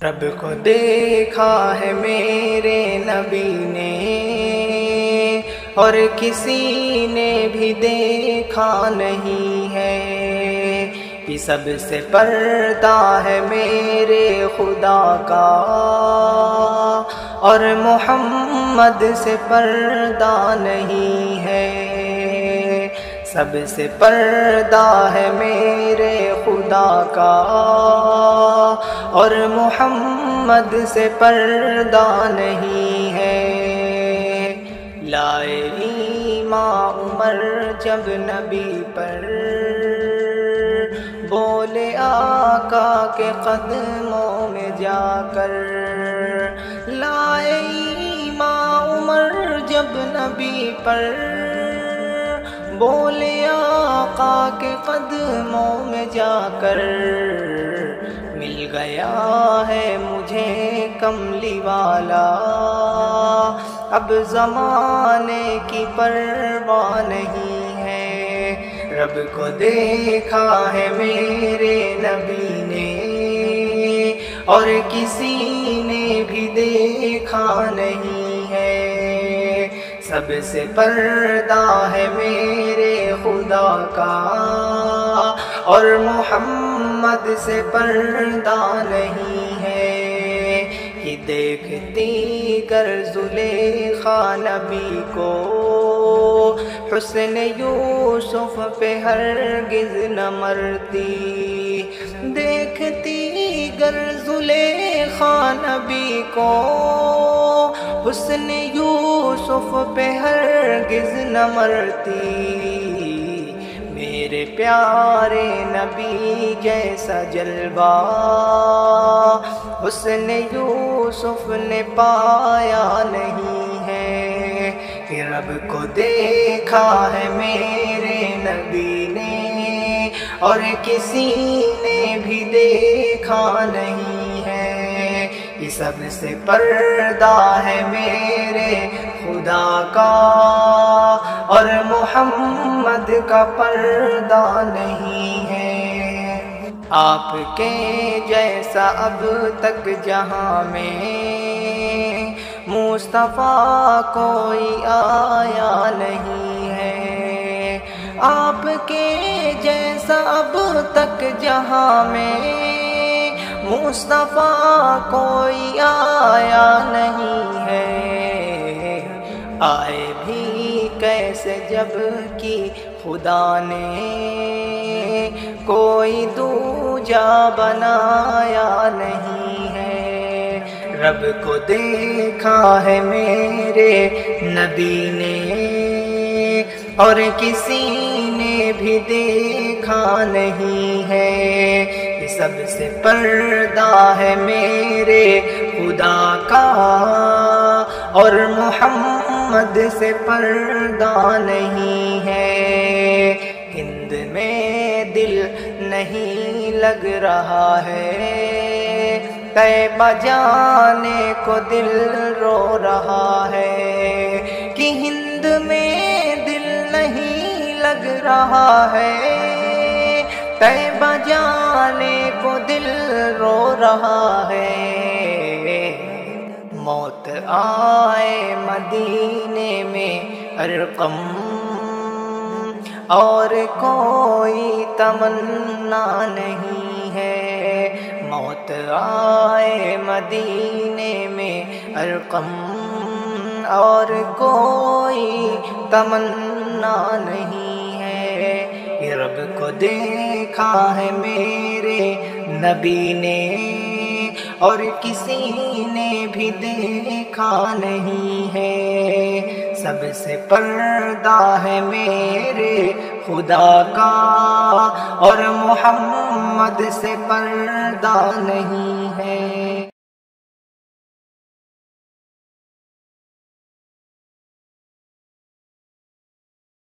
رب کو دیکھا ہے میرے نبی نے اور کسی نے بھی دیکھا نہیں ہے، یہ سب سے پردہ ہے میرے خدا کا، اور محمد سے پردہ نہیں ہے، سب سے پردہ ہے میرے خدا کا، اور محمد سے پردہ نہیں ہے۔ لائے ایمان عمر جب نبی پر، بولے آقا کے قدموں میں جا کر، لائے ایمان عمر جب نبی پر، بولے آقا کے قدموں میں جا کر، مل گیا ہے مجھے کملی والا، اب زمانے کی پرواہ نہیں ہے، رب کو دیکھا ہے میرے نبی نے اور کسی نے بھی دیکھا نہیں ہے، سب سے پردہ ہے میرے خدا کا، اور محمد سے پردہ نہیں ہے، یہ دیکھتی گر زلیخا نبی کو، حسن یوسف پہ ہرگز نہ مرتی، دیکھتی گر زلیخا نبی کو، حسن یوسف پہ ہرگز نہ مرتی، میرے پیارے نبی جیسا جلوہ حسن یوسف نے پایا نہیں ہے، کہ رب کو دیکھا ہے میرے نبی نے اور کسی نے بھی دیکھا نہیں ہے، یہ سب سے پردہ ہے میرے خدا کا، اور محمد کا پردہ نہیں ہے، آپ کے جیسا اب تک جہاں میں مصطفیٰ کوئی آیا نہیں ہے، آپ کے جیسا اب تک جہاں میں مصطفیٰ کوئی آیا نہیں ہے، آئے بھی کیسے جب کہ خدا نے کوئی دوجا بنایا نہیں ہے، رب کو دیکھا ہے میرے نبی نے اور کسی نے بھی دیکھا نہیں ہے، یہ سب سے پردہ ہے میرے خدا کا، اور محمد سے پردہ نہیں ہے، ہند میں دل نہیں لگ رہا ہے، طیبہ جانے کو دل رو رہا ہے، کہ ہند میں دل نہیں لگ رہا ہے، طیبہ جانے کو دل رو رہا ہے، موت آئے مدینے میں ارقم، اور کوئی تمنا نہیں ہے، موت آئے مدینے میں ارقم، اور کوئی تمنا نہیں ہے، یہ رب کو دیکھا ہے میرے نبی نے اور کسی نے بھی دیکھا نہیں ہے، سب سے پردہ ہے میرے خدا کا، اور محمد سے پردہ نہیں ہے۔